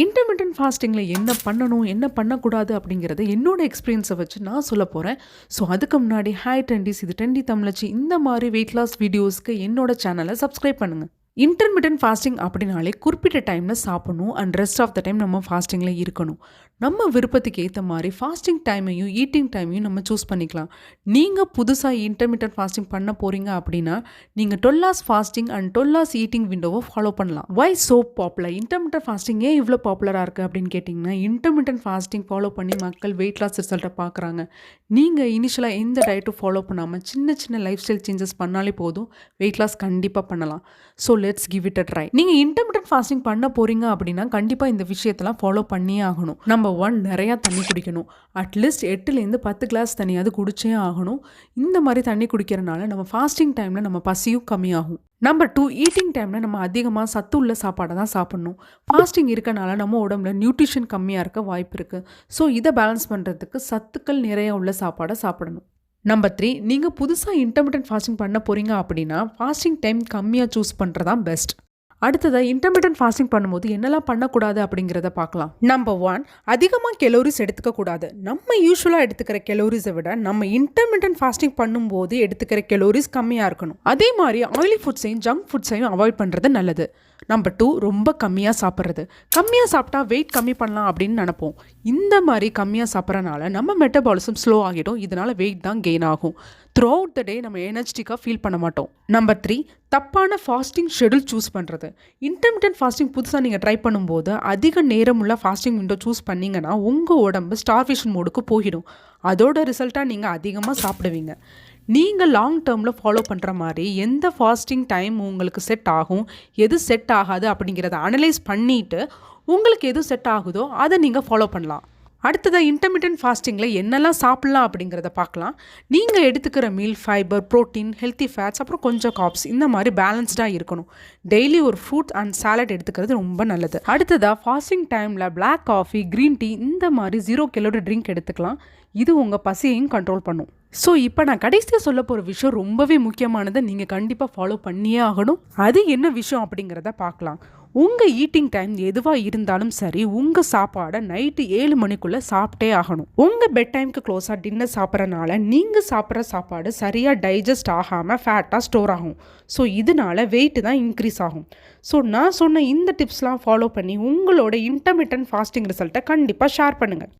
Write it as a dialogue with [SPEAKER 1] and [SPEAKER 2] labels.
[SPEAKER 1] Intermittent ஃபாஸ்டிங்கில் என்ன பண்ணணும் என்ன பண்ணக்கூடாது அப்படிங்கிறது என்னோட எக்ஸ்பீரியன்ஸை வச்சு நான் சொல்ல போகிறேன். ஸோ அதுக்கு முன்னாடி ஹாய் ட்ரெண்டிஸ், இது ட்ரெண்டி தமிழச்சி. இந்த மாதிரி வெயிட் லாஸ் வீடியோஸ்க்கு என்னோட சேனலை சப்ஸ்கிரைப் பண்ணுங்கள். இன்டர்மிட்டன்ட் ஃபாஸ்டிங் அப்படின்னாலே குறிப்பிட்ட டைமில் சாப்பிடணும் and rest of the time நம்ம ஃபாஸ்டிங்கில் இருக்கணும். நம்ம விருப்பத்துக்கு ஏற்ற மாதிரி ஃபாஸ்டிங் டைமையும் ஈட்டிங் டைமையும் நம்ம சூஸ் பண்ணிக்கலாம். நீங்கள் புதுசாக இன்டர்மிட்டன்ட் ஃபாஸ்டிங் பண்ண போகிறீங்க அப்படின்னா நீங்கள் 12 hours fasting and 12 hours eating விண்டோவை ஃபாலோ பண்ணலாம். Why so popular? Intermittent fasting ஏன் இவ்வளோ பாப்புலராக இருக்குது அப்படின்னு கேட்டிங்கன்னா, இன்டர்மிட்டன்ட் ஃபாஸ்டிங் ஃபாலோ பண்ணி மக்கள் வெயிட் லாஸ் ரிசல்ட்டை பார்க்குறாங்க. நீங்கள் இனிஷியலாக எந்த டயட்டும் ஃபாலோ பண்ணாமல் சின்ன சின்ன லைஃப் ஸ்டைல் சேஞ்சஸ் பண்ணாலே போதும், வெயிட் லாஸ் கண்டிப்பாக பண்ணலாம். So let's give it a try. நீங்கள் இன்டர்மிட்டன்ட் ஃபாஸ்டிங் பண்ண போகிறீங்க அப்படின்னா கண்டிப்பாக இந்த விஷயத்தெல்லாம் ஃபாலோ பண்ணியே ஆகணும். நம்பர் 1, நிறையா தண்ணி குடிக்கணும். அட்லீஸ்ட் 8லேருந்து 10 கிளாஸ் தண்ணியாவது குடிச்சே ஆகணும். இந்த மாதிரி தண்ணி குடிக்கிறனால நம்ம ஃபாஸ்டிங் டைமில் நம்ம பசியும் கம்மியாகும். நம்பர் 2, ஈட்டிங் டைமில் நம்ம அதிகமாக சத்து உள்ள சாப்பாடை தான் சாப்பிட்ணும். ஃபாஸ்டிங் இருக்கனால நம்ம உடம்புல நியூட்ரிஷன் கம்மியாக இருக்க வாய்ப்பு இருக்குது. ஸோ இதை பேலன்ஸ் பண்ணுறதுக்கு சத்துக்கள் நிறைய உள்ள சாப்பாடை சாப்பிடணும். நம்பர் 3, நீங்கள் புதுசாக இன்டர்மிட்டன்ட் ஃபாஸ்டிங் பண்ண போகிறீங்க அப்படின்னா ஃபாஸ்டிங் டைம் கம்மியாக சூஸ் பண்ணுறது தான் பெஸ்ட். அடுத்ததாக இன்டர்மிட்டன்ட் ஃபாஸ்டிங் பண்ணும்போது என்னெல்லாம் பண்ணக்கூடாது அப்படிங்கிறத பார்க்கலாம். நம்பர் 1, அதிகமாக கெலோரிஸ் எடுத்துக்கக்கூடாது. நம்ம யூஸ்வலாக எடுத்துக்கிற கெலோரிஸை விட நம்ம இன்டர்மிட்டன்ட் ஃபாஸ்டிங் பண்ணும்போது எடுத்துக்கிற கெலோரிஸ் கம்மியாக இருக்கணும். அதே மாதிரி ஆயிலி ஃபுட்ஸையும் ஜங்க் ஃபுட்ஸையும் அவாய்ட் பண்ணுறது நல்லது. நம்பர் 2, ரொம்ப கம்மியாக சாப்பிட்றது. கம்மியாக சாப்பிட்டா வெயிட் கம்மி பண்ணலாம் அப்படின்னு நினைப்போம். இந்த மாதிரி கம்மியாக சாப்பிட்றனால நம்ம மெட்டபாலிசம் ஸ்லோ ஆகிடும். இதனால் வெயிட் தான் கெயின் ஆகும். த்ரூ அவுட் த டே நம்ம எனர்ஜெட்டிக்காக ஃபீல் பண்ண மாட்டோம். நம்பர் 3, தப்பான ஃபாஸ்டிங் ஷெடியூல் சூஸ் பண்ணுறது. இன்டர்மிட்டன்ட் ஃபாஸ்டிங் புதுசாக நீங்கள் ட்ரை பண்ணும்போது அதிக நேரமுள்ள ஃபாஸ்டிங் விண்டோ சூஸ் பண்ணிங்கன்னா உங்கள் உடம்பு ஸ்டார்வேஷன் மோடுக்கு போயிடும். அதோட ரிசல்ட்டாக நீங்கள் அதிகமாக சாப்பிடுவீங்க. நீங்கள் லாங் டேர்மில் ஃபாலோ பண்ணுற மாதிரி எந்த ஃபாஸ்டிங் டைம் உங்களுக்கு செட் ஆகும், எது செட் ஆகாது அப்படிங்கிறத அனலைஸ் பண்ணிவிட்டு உங்களுக்கு எது செட் ஆகுதோ அதை நீங்கள் ஃபாலோ பண்ணலாம். அடுத்ததாக இன்டர்மிட்டன்ட் ஃபாஸ்டிங்கில் என்னெல்லாம் சாப்பிட்லாம் அப்படிங்கிறத பார்க்கலாம். நீங்கள் எடுத்துக்கிற meal fibre, protein, healthy fats, அப்புறம் கொஞ்சம் கார்ப்ஸ், இந்த மாதிரி பேலன்ஸ்டாக இருக்கணும். டெய்லி ஒரு ஃப்ரூட் அண்ட் சாலட் எடுத்துக்கிறது ரொம்ப நல்லது. அடுத்ததாக ஃபாஸ்டிங் டைமில் பிளாக் காஃபி, க்ரீன் டீ, இந்த மாதிரி 0 calorie ட்ரிங்க் எடுத்துக்கலாம். இது உங்கள் பசியையும் கண்ட்ரோல் பண்ணும். ஸோ இப்போ நான் கடைசியாக சொல்ல போகிற விஷயம் ரொம்பவே முக்கியமானதை நீங்கள் கண்டிப்பாக ஃபாலோ பண்ணியே ஆகணும். அது என்ன விஷயம் அப்படிங்கிறத பார்க்கலாம். உங்கள் ஈட்டிங் டைம் எதுவாக இருந்தாலும் சரி, உங்கள் சாப்பாடை நைட்டு 7 மணிக்குள்ளே சாப்பிட்டே ஆகணும். உங்கள் பெட் டைமுக்கு க்ளோஸாக டின்னர் சாப்பிட்றனால நீங்கள் சாப்பிட்ற சாப்பாடு சரியாக டைஜஸ்ட் ஆகாமல் ஃபேட்டாக ஸ்டோர் ஆகும். ஸோ இதனால வெயிட் தான் இன்க்ரீஸ் ஆகும். ஸோ நான் சொன்ன இந்த டிப்ஸ்லாம் ஃபாலோ பண்ணி உங்களோட இன்டர்மிட்டன்ட் ஃபாஸ்டிங் ரிசல்ட்டை கண்டிப்பாக ஷேர் பண்ணுங்கள்.